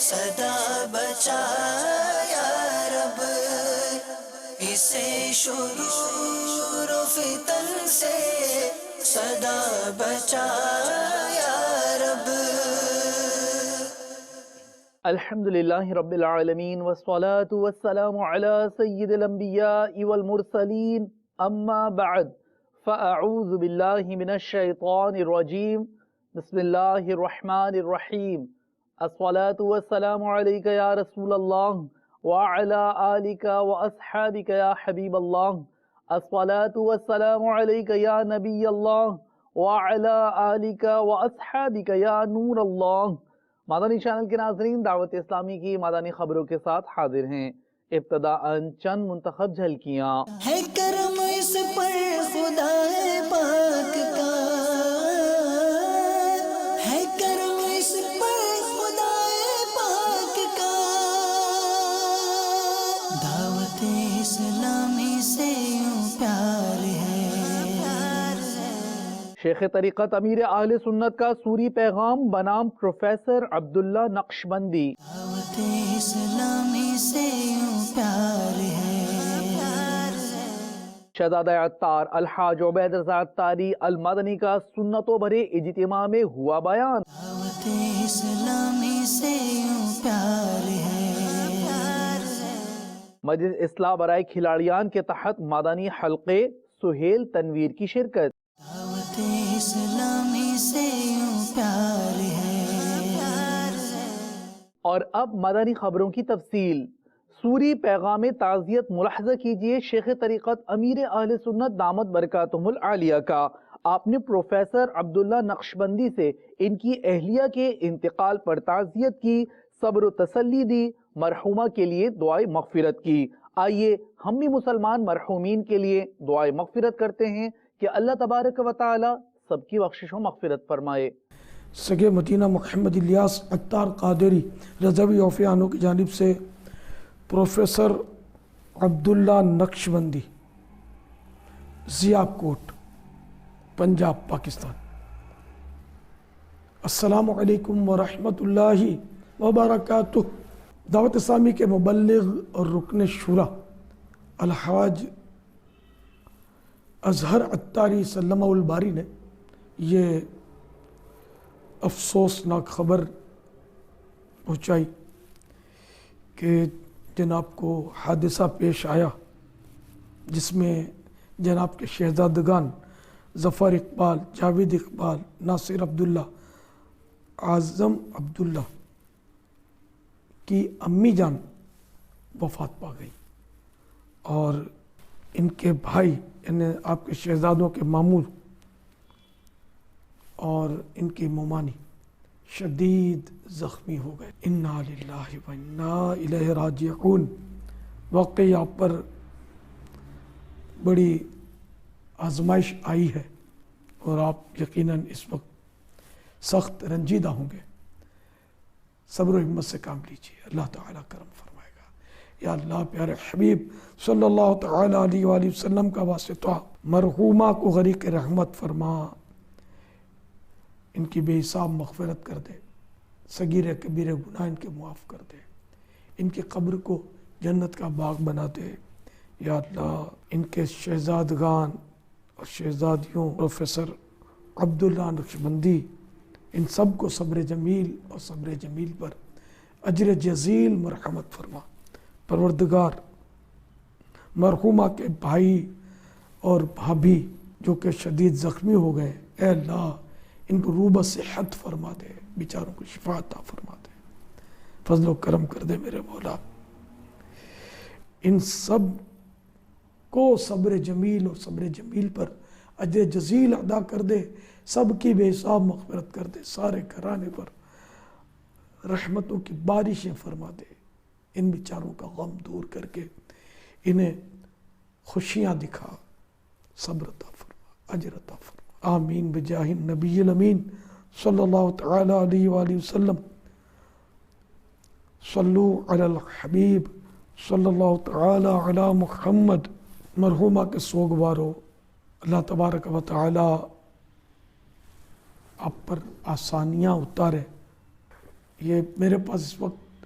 صدا بچا یا رب، اسے شرور و فتن سے صدا بچا یا رب۔ الحمدللہ رب العالمین والصلاة والسلام علی سید الانبیاء والمرسلین، اما بعد فاعوذ باللہ من الشیطان الرجیم، بسم اللہ الرحمن الرحیم۔ الصلاة والسلام علیک یا رسول اللہ وعلی آلک واصحابک یا حبیب اللہ۔ الصلاة والسلام علیک یا نبی اللہ وعلی آلک واصحابک یا نور اللہ۔ مادانی چینل کے ناظرین، دعوت اسلامی کی مادانی خبروں کے ساتھ حاضر ہیں۔ ابتداءً چند منتخب جھلکیاں۔ ہے کرم اس پر خدا پاک کا، ہے کرم اس پر خدا پاک کا، دعوت اسلامی سے یوں پیار ہے۔ شیخ طریقت امیر اہل سنت کا سوری پیغام بنام پروفیسر عبداللہ نقشبندی۔ دعوت اسلامی سے یوں پیار ہے۔ شہزادہ عطار الحاج عبید رضا عطاری المدنی کا سنتوں بھرے اجتماع میں ہوا بیان۔ دعوت اسلامی سے یوں پیار ہے۔ مجلس اصلاح برائے کھلاڑیان کے تحت مادانی حلقے سہیل تنویر کی شرکت۔ دعوت اسلامی سے یوں پیار ہے۔ اور اب مدنی خبروں کی تفصیل۔ سوری پیغام تعزیت ملاحظہ کیجئے شیخ طریقت امیر اہل سنت دامت برکاتہم العالیہ کا۔ آپ نے پروفیسر عبداللہ نقشبندی سے ان کی اہلیہ کے انتقال پر تعزیت کی، صبر و تسلی دی، مرحومہ کے لیے دعائے مغفرت کی۔ آئیے ہم بھی مسلمان مرحومین کے لیے دعائے مغفرت کرتے ہیں کہ اللہ تبارک و تعالی سب کی بخشش و مغفرت فرمائے۔ سگے مدینہ محمد الیاس عطار قادری رضوی عوفیانوں کی جانب سے پروفیسر عبداللہ نقشبندی، ضیاء کوٹ، پنجاب، پاکستان۔ السلام علیکم ورحمۃ اللہ وبرکاتہ۔ دعوت اسلامی کے مبلغ اور رکن شورا الحاج اظہر عطاری سلمہ الباری نے یہ افسوسناک خبر پہنچائی کہ جناب کو حادثہ پیش آیا جس میں جناب کے شہزادگان ظفر اقبال، جاوید اقبال، ناصر عبداللہ، اعظم عبداللہ کی امی جان وفات پا گئی، اور ان کے بھائی یعنی آپ کے شہزادوں کے مامور اور ان کی مومانی شدید زخمی ہو گئے۔ انا للہ و انا الیہ راجعون۔ واقعی آپ پر بڑی آزمائش آئی ہے اور آپ یقیناً اس وقت سخت رنجیدہ ہوں گے۔ صبر و ہمت سے کام لیجیے، اللہ تعالیٰ کرم فرمائے گا۔ یا اللہ پیارے حبیب صلی اللہ تعالیٰ علیہ وآلہ وسلم کا واسطہ مرحومہ کو غریق رحمت فرما، ان کی بے حساب مغفرت کر دے، صغیر کبیر گناہ ان کے معاف کر دے، ان کی قبر کو جنت کا باغ بنا دے۔ یا اللہ ان کے شہزادگان اور شہزادیوں پروفیسر عبداللہ نقشبندی ان سب کو صبر جمیل اور صبر جمیل پر اجر جزیل مرحمت فرما۔ پروردگار مرحومہ کے بھائی اور بھابھی جو کہ شدید زخمی ہو گئے، اے اللہ ان کو روبہ صحت فرما دے، بیچاروں کو شفا عطا فرما دے، فضل و کرم کر دے میرے مولا۔ ان سب کو صبر جمیل اور صبر جمیل پر اجر جزیل ادا کر دے، سب کی بے حساب مغفرت کر دے، سارے گھرانے پر رحمتوں کی بارشیں فرما دے، ان بیچاروں کا غم دور کر کے انہیں خوشیاں دکھا، صبر عطا فرما، اجر عطا فرما، آمین بجاہ النبی الامین صلی اللہ تعالی علیہ وآلہ وسلم۔ صلو علی الحبیب صلی اللہ تعالی علی محمد۔ مرحومہ کے سوگوارو، اللہ تبارک و تعالی آپ پر آسانیاں اتارے۔ یہ میرے پاس اس وقت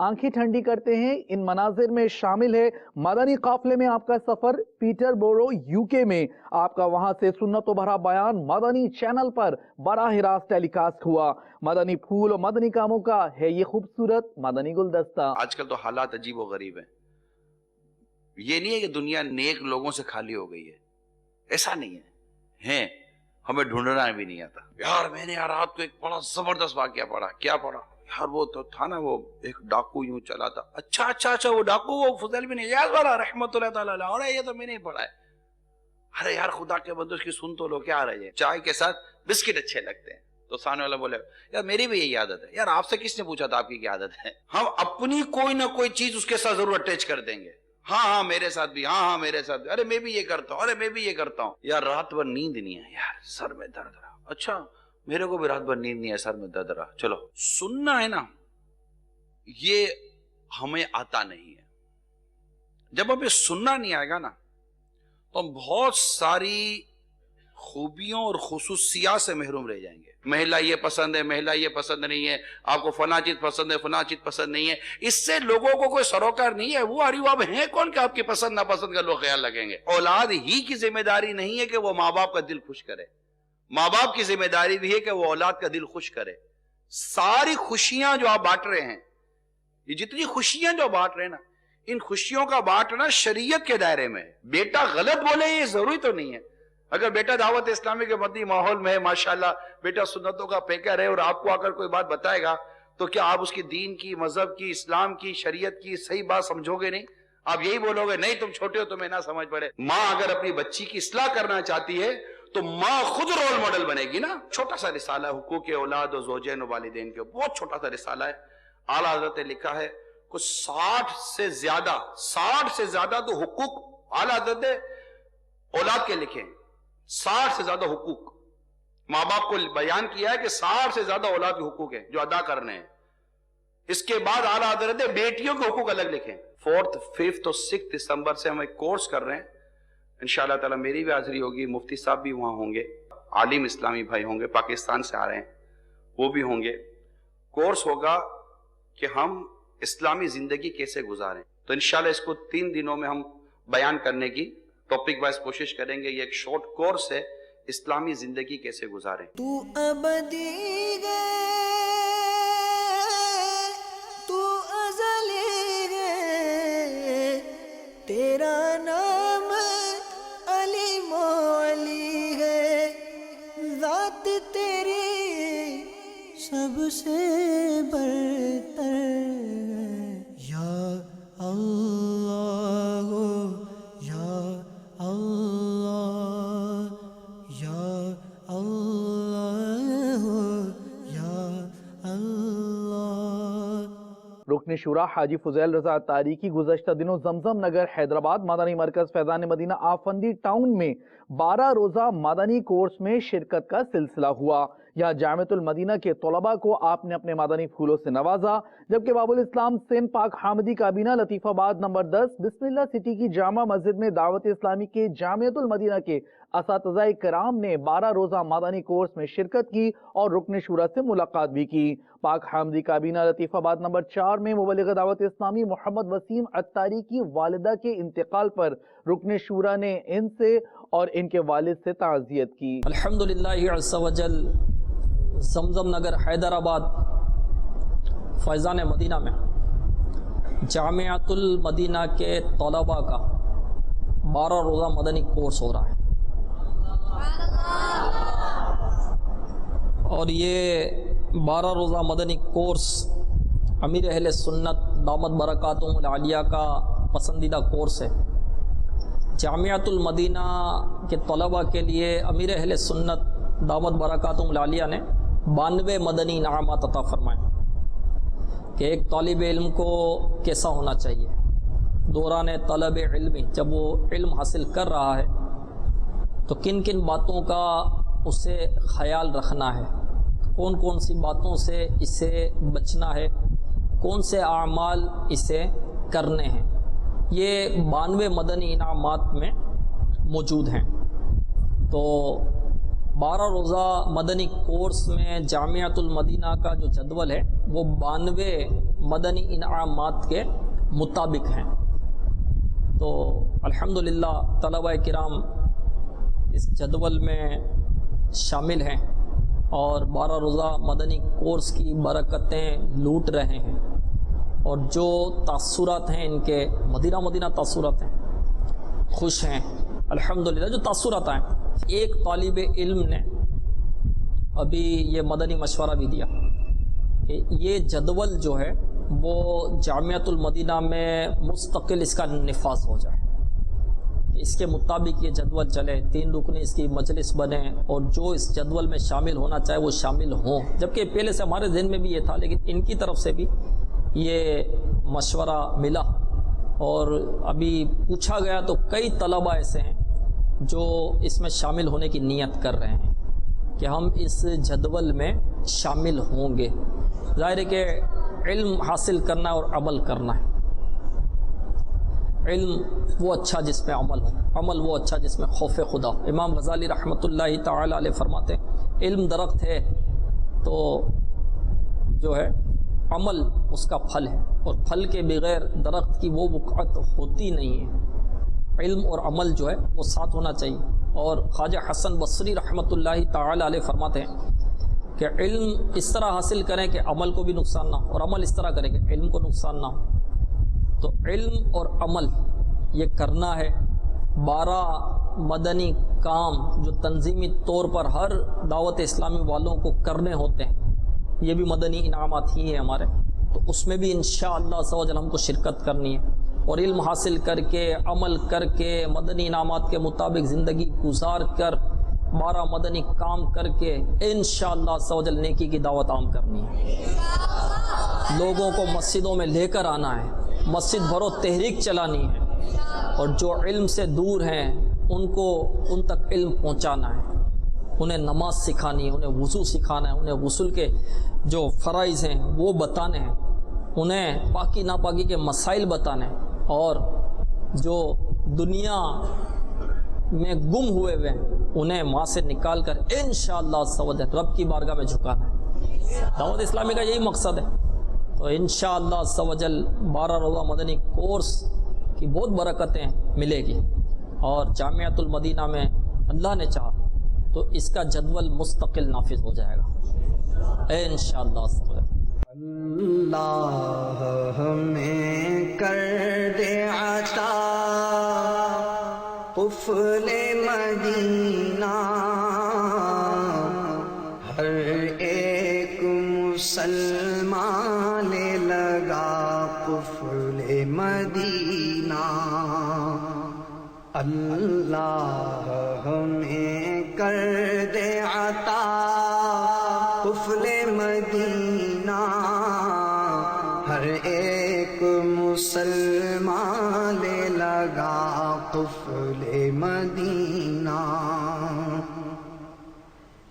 آنکھیں ٹھنڈی کرتے ہیں۔ ان مناظر میں شامل ہے مدنی قافلے میں آپ کا سفر پیٹر بورو UK میں، آپ کا وہاں سے سنت و بھرا بیان مدنی چینل پر براہ راست ٹیلی کاسٹ ہوا۔ مدنی پھول اور مدنی کاموں کا ہے یہ خوبصورت مدنی گلدستہ۔ آج کل تو حالات عجیب و غریب ہیں، یہ نہیں ہے کہ دنیا نیک لوگوں سے خالی ہو گئی ہے، ایسا نہیں ہے، ہمیں ڈھونڈنا بھی نہیں آتا۔ یار میں نے رات کو ایک بڑا زبردست واقعہ پڑھا۔ کیا پڑھا یار؟ وہ تو تھا نا، وہ ایک ڈاکو یوں چلا تھا۔ اچھا وہ ڈاکو وہ فضیل بن عیاض والا رحمت اللہ تعالیٰ علیہ۔ اور یہ تو میں نے پڑھا ہے۔ ارے یار خدا کے بندو اس کی سن تو لو، کیا رہے ہیں، چائے کے ساتھ بسکٹ اچھے لگتے ہیں۔ تو سامنے والا بولے یار میری بھی یہی عادت ہے۔ یار آپ سے کس نے پوچھا تھا آپ کی کیا عادت ہے؟ ہم اپنی کوئی نہ کوئی چیز اس کے ساتھ ضرور اٹیچ کر دیں گے۔ ہاں میرے ساتھ بھی، ہاں میرے ساتھ بھی، ارے میں بھی یہ کرتا ہوں، ارے میں بھی یہ کرتا ہوں۔ یار رات بھر نیند نہیں ہے، یار سر میں درد رہا۔ اچھا میرے کو بھی رات بھر نیند نہیں ہے، سر میں درد رہا۔ چلو سننا ہے نا، یہ ہمیں آتا نہیں ہے۔ جب ہمیں سننا نہیں آئے گا نا تو ہم بہت ساری خوبیوں اور خصوصیات سے محروم رہ جائیں گے۔ محلہ یہ پسند ہے، محلہ یہ پسند نہیں ہے، آپ کو فلاں چیز پسند ہے، فلاں چیز پسند نہیں ہے، اس سے لوگوں کو کوئی سروکار نہیں ہے۔ وہ اب ہیں کون کہ آپ کی پسند ناپسند کا لوگ خیال رکھیں گے؟ اولاد ہی کی ذمہ داری نہیں ہے کہ وہ ماں باپ کا دل خوش کرے، ماں باپ کی ذمہ داری بھی ہے کہ وہ اولاد کا دل خوش کرے۔ ساری خوشیاں جو آپ بانٹ رہے ہیں، یہ جتنی خوشیاں جو بانٹ رہے ہیں نا، ان خوشیوں کا بانٹنا شریعت کے دائرے میں ہے۔ بیٹا غلط بولے یہ ضروری تو نہیں ہے۔ اگر بیٹا دعوت اسلامی کے مدنی ماحول میں ہے، ماشاءاللہ بیٹا سنتوں کا پیکر ہے، اور آپ کو اگر کوئی بات بتائے گا تو کیا آپ اس کی دین کی، مذہب کی، اسلام کی، شریعت کی صحیح بات سمجھو گے؟ نہیں، آپ یہی بولو گے نہیں تم چھوٹے ہو تمہیں نہ سمجھ پڑے۔ ماں اگر اپنی بچی کی اصلاح کرنا چاہتی ہے تو ماں خود رول ماڈل بنے گی نا۔ چھوٹا سا رسالہ ہے حقوق اولاد و زوجین و والدین کے، بہت چھوٹا سا رسالہ ہے۔ اعلیٰ حضرت نے لکھا ہے کچھ 60 سے زیادہ تو حقوق اعلیٰ حضرت نے اولاد کے لکھے ہیں۔ 60 سے زیادہ حقوق ماں باپ کو بیان کیا ہے کہ 60 سے زیادہ اولاد کے حقوق ہیں جو ادا کرنے ہیں۔ اس کے بعد اعلیٰ حضرت نے بیٹیوں کے حقوق الگ لکھے ہیں۔ 4th 5th اور 6 دسمبر سے ہم ایک کورس کر رہے ہیں، انشاءاللہ تعالیٰ میری بھی حاضری ہوگی، مفتی صاحب بھی وہاں ہوں گے، عالم اسلامی بھائی ہوں گے، پاکستان سے آ رہے ہیں وہ بھی ہوں گے۔ کورس ہوگا کہ ہم اسلامی زندگی کیسے گزاریں، تو انشاءاللہ اس کو 3 دنوں میں ہم بیان کرنے کی ٹاپک وائز کوشش کریں گے۔ یہ ایک شارٹ کورس ہے، اسلامی زندگی کیسے گزاریں۔ تو ابدی گئے، تو ازلی گئے، تیرا نام علی مولی ہے، ذات تیری سب سے برتر ہے، یا اللہ یا اللہ یا اللہ یا اللہ۔ رکن شورا حاجی فضیل رضا تاریخی گزشتہ دنوں زمزم نگر حیدرآباد مدنی مرکز فیضان مدینہ آفندی ٹاؤن میں 12 روزہ مدنی کورس میں شرکت کا سلسلہ ہوا۔ یہاں جامعۃ المدینہ کے طلباء کو آپ نے اپنے مدنی پھولوں سے نوازا، جبکہ باب الاسلام سندھ پاک حامدی کابینہ لطیف آباد نمبر 10 بسم اللہ سٹی کی جامع مسجد میں دعوت اسلامی کے جامعۃ المدینہ کے اساتذہ کرام نے 12 روزہ مدنی کورس میں شرکت کی اور رکن شورا سے ملاقات بھی کی۔ پاک حامدی کابینہ لطیف آباد نمبر 4 میں مبلغ دعوت اسلامی محمد وسیم عطاری کی والدہ کے انتقال پر رکن شورا نے ان سے اور ان کے والد سے تعزیت کی۔ الحمدللہ عز وجل زمزم نگر حیدرآباد فیضان مدینہ میں جامعۃ المدینہ کے طلباء کا 12 روزہ مدنی کورس ہو رہا ہے، اور یہ 12 روزہ مدنی کورس امیر اہل سنت دامت برکاتہم العالیہ کا پسندیدہ کورس ہے۔ جامعۃ المدینہ کے طلباء کے لیے امیر اہل سنت دامت برکاتہم العالیہ نے 92 مدنی انعامات عطا فرمائے کہ ایک طالب علم کو کیسا ہونا چاہیے دوران طلب علمی، جب وہ علم حاصل کر رہا ہے تو کن کن باتوں کا اسے خیال رکھنا ہے، کون کون سی باتوں سے اسے بچنا ہے، کون سے اعمال اسے کرنے ہیں، یہ 92 مدنی انعامات میں موجود ہیں۔ تو 12 روزہ مدنی کورس میں جامعۃ المدینہ کا جو جدول ہے وہ 92 مدنی انعامات کے مطابق ہیں. تو الحمدللہ طلبہ کرام اس جدول میں شامل ہیں اور 12 روزہ مدنی کورس کی برکتیں لوٹ رہے ہیں. اور جو تاثرات ہیں ان کے مدینہ تاثرات ہیں، خوش ہیں الحمدللہ. جو تاثرات ہیں، ایک طالب علم نے ابھی یہ مدنی مشورہ بھی دیا کہ یہ جدول جو ہے وہ جامعۃ المدینہ میں مستقل اس کا نفاذ ہو جائے، کہ اس کے مطابق یہ جدول چلے، 3 رکن اس کی مجلس بنے اور جو اس جدول میں شامل ہونا چاہے وہ شامل ہوں. جبکہ پہلے سے ہمارے ذہن میں بھی یہ تھا، لیکن ان کی طرف سے بھی یہ مشورہ ملا اور ابھی پوچھا گیا تو کئی طلبہ ایسے ہیں جو اس میں شامل ہونے کی نیت کر رہے ہیں کہ ہم اس جدول میں شامل ہوں گے. ظاہر ہے کہ علم حاصل کرنا اور عمل کرنا ہے. علم وہ اچھا جس میں عمل ہو، عمل وہ اچھا جس میں خوف خدا. امام غزالی رحمۃ اللہ تعالی علیہ فرماتے ہیں علم درخت ہے تو جو ہے عمل اس کا پھل ہے، اور پھل کے بغیر درخت کی وہ وقعت ہوتی نہیں ہے. علم اور عمل جو ہے وہ ساتھ ہونا چاہیے. اور خواجہ حسن بصری رحمۃ اللہ تعالی علیہ فرماتے ہیں کہ علم اس طرح حاصل کریں کہ عمل کو بھی نقصان نہ ہو، اور عمل اس طرح کریں کہ علم کو نقصان نہ ہو. تو علم اور عمل یہ کرنا ہے. 12 مدنی کام جو تنظیمی طور پر ہر دعوت اسلامی والوں کو کرنے ہوتے ہیں، یہ بھی مدنی انعامات ہی ہیں ہمارے. تو اس میں بھی انشاءاللہ عز و جل ہم کو شرکت کرنی ہے، اور علم حاصل کر کے عمل کر کے مدنی انعامات کے مطابق زندگی گزار کر 12 مدنی کام کر کے انشاءاللہ عز و جل نیکی کی دعوت عام کرنی ہے. لوگوں کو مسجدوں میں لے کر آنا ہے، مسجد بھرو تحریک چلانی ہے، اور جو علم سے دور ہیں ان کو ان تک علم پہنچانا ہے. انہیں نماز سکھانی ہے، انہیں وضو سکھانا ہے، انہیں غسل کے جو فرائض ہیں وہ بتانے ہیں، انہیں پاکی ناپاکی کے مسائل بتانے ہیں، اور جو دنیا میں گم ہوئے ہوئے ہیں انہیں وہاں سے نکال کر انشاءاللہ عز و جل رب کی بارگاہ میں جھکانا ہے. دعوت اسلامی کا یہی مقصد ہے. تو انشاءاللہ عز و جل 12 روزہ مدنی کورس کی بہت برکتیں ملے گی، اور جامعۃ المدینہ میں اللہ نے چاہا تو اس کا جدول مستقل نافذ ہو جائے گا انشاءاللہ. اللہ ہمیں کر دے عطا قفل مدینہ، ہر ایک مسلمان لے لگا قفل مدینہ. اللہ ہمیں کر دے عطا قفل مدینہ، ہر ایک مسلمان لے لگا قفل مدینہ.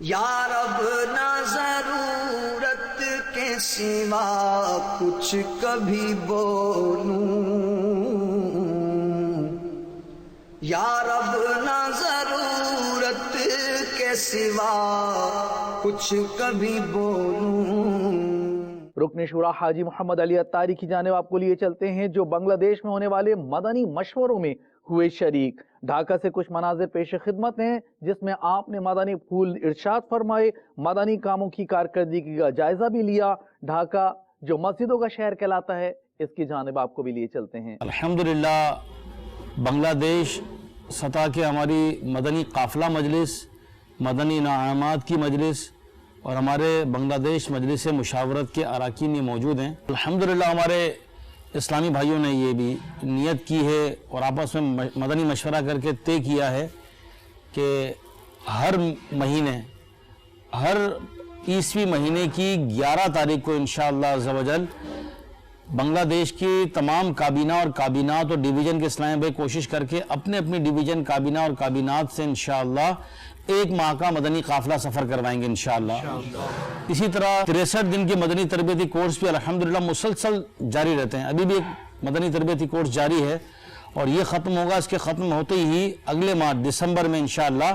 یا رب نہ ضرورت کے سوا کچھ کبھی بولوں، یا رب نہ ضرورت کے سوا کچھ کبھی بولوں. رکن شورا حاجی محمد علی عطاری کی جانب آپ کو لیے چلتے ہیں، جو بنگلہ دیش میں ہونے والے مدنی مشوروں میں ہوئے شریک. ڈھاکہ سے کچھ مناظر پیش خدمت ہیں جس میں آپ نے مدنی پھول ارشاد فرمائے، مدنی کاموں کی کارکردگی کا جائزہ بھی لیا. ڈھاکہ جو مسجدوں کا شہر کہلاتا ہے، اس کی جانب آپ کو بھی لیے چلتے ہیں. الحمدللہ بنگلہ دیش سطح کے ہماری مدنی قافلہ مجلس، مدنی انعامات کی مجلس اور ہمارے بنگلہ دیش مجلس مشاورت کے اراکین یہ موجود ہیں. الحمدللہ ہمارے اسلامی بھائیوں نے یہ بھی نیت کی ہے اور آپس میں مدنی مشورہ کر کے طے کیا ہے کہ ہر مہینے، ہر عیسوی مہینے کی 11 تاریخ کو انشاءاللہ عز و جل بنگلہ دیش کی تمام کابینہ اور کابینات اور ڈویژن کے اسلامی بھائی کوشش کر کے اپنے اپنی ڈویژن کابینہ اور کابینات سے انشاءاللہ 1 ماہ کا مدنی قافلہ سفر کروائیں گے انشاءاللہ. اسی طرح 63 دن کے مدنی تربیتی کورس بھی الحمدللہ مسلسل جاری رہتے ہیں. ابھی بھی ایک مدنی تربیتی کورس جاری ہے اور یہ ختم ہوگا. اس کے ختم ہوتے ہی اگلے ماہ دسمبر میں انشاءاللہ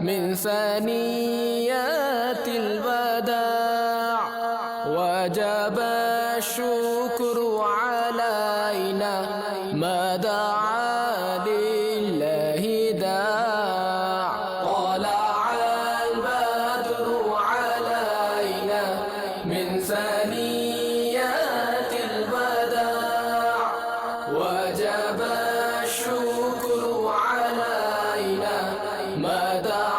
من ثنيات الوداع وجب الشكر علينا ما دعا لله داع طلع البدر علينا من ثنيات الوداع وجب الشكر علينا ما دعا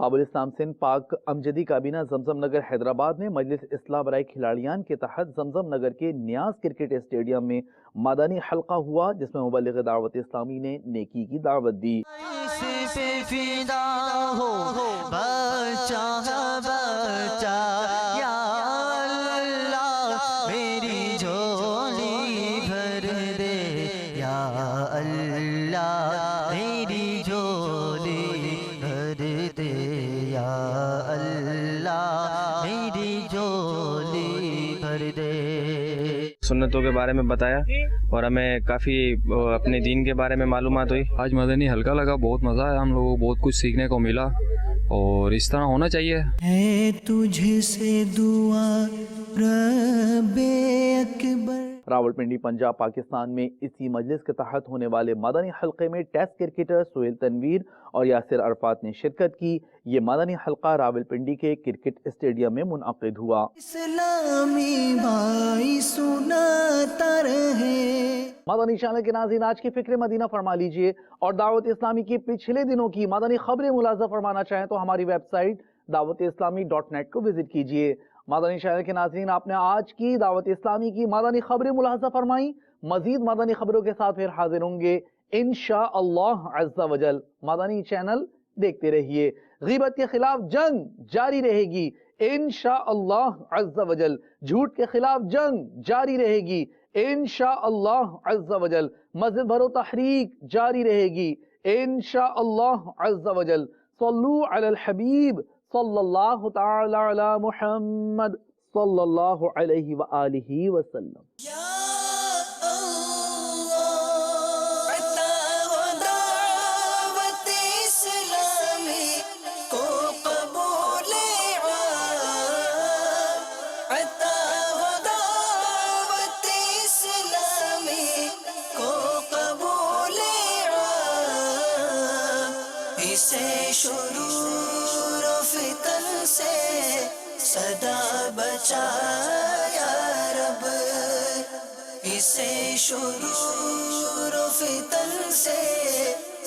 باب الاسلام سندھ پاک امجدی کابینہ زمزم نگر حیدرآباد میں مجلس اصلاح برائے کھلاڑیان کے تحت زمزم نگر کے نیاز کرکٹ اسٹیڈیم میں مدنی حلقہ ہوا، جس میں مبلغ دعوت اسلامی نے نیکی کی دعوت دی۔ سنتوں کے بارے میں بتایا اور ہمیں کافی اپنے دین کے بارے میں معلومات ہوئی۔ آج مدنی ہلکا لگا، بہت مزہ آیا، ہم لوگوں کو بہت کچھ سیکھنے کو ملا اور اس طرح ہونا چاہیے۔ ہے تجھ سے دعا رب اکبر۔ راولپنڈی پنجاب پاکستان میں اسی مجلس کے تحت ہونے والے مدنی حلقے میں ٹیسٹ کرکٹر سہیل تنویر اور یاسر عرفات نے شرکت کی۔ یہ مدنی حلقہ راولپنڈی کے کرکٹ اسٹیڈیم میں منعقد ہوا۔ اسلامی بھائی سناتا رہے۔ مدنی چینل کے ناظرین، آج کی فکر مدینہ فرما لیجئے اور دعوت اسلامی کی پچھلے دنوں کی مدنی خبریں ملاحظہ فرمانا چاہیں تو ہماری ویب سائٹ dawat-islami.net کو وزٹ کیجئے۔ مدنی چینل کے ناظرین، آپ نے آج کی دعوت اسلامی کی مدنی خبریں ملاحظہ فرمائیں۔ مزید مدنی خبروں کے ساتھ پھر حاضر ہوں گے انشاءاللہ عز و جل۔ مدنی چینل دیکھتے رہیے۔ غیبت کے خلاف جنگ جاری رہے گی انشاءاللہ عز و جل۔ جھوٹ کے خلاف جنگ جاری رہے گی انشاءاللہ عز و جل۔ مسجد بھرو تحریک جاری رہے گی انشاءاللہ عز و جل۔ صلو علی الحبیب صلی اللہ تعالی علی محمد صلی اللہ علیہ وآلہ وسلم۔ شرور و فتن سے صدا بچا یا رب، اسے شرور و فتن سے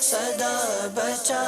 صدا بچا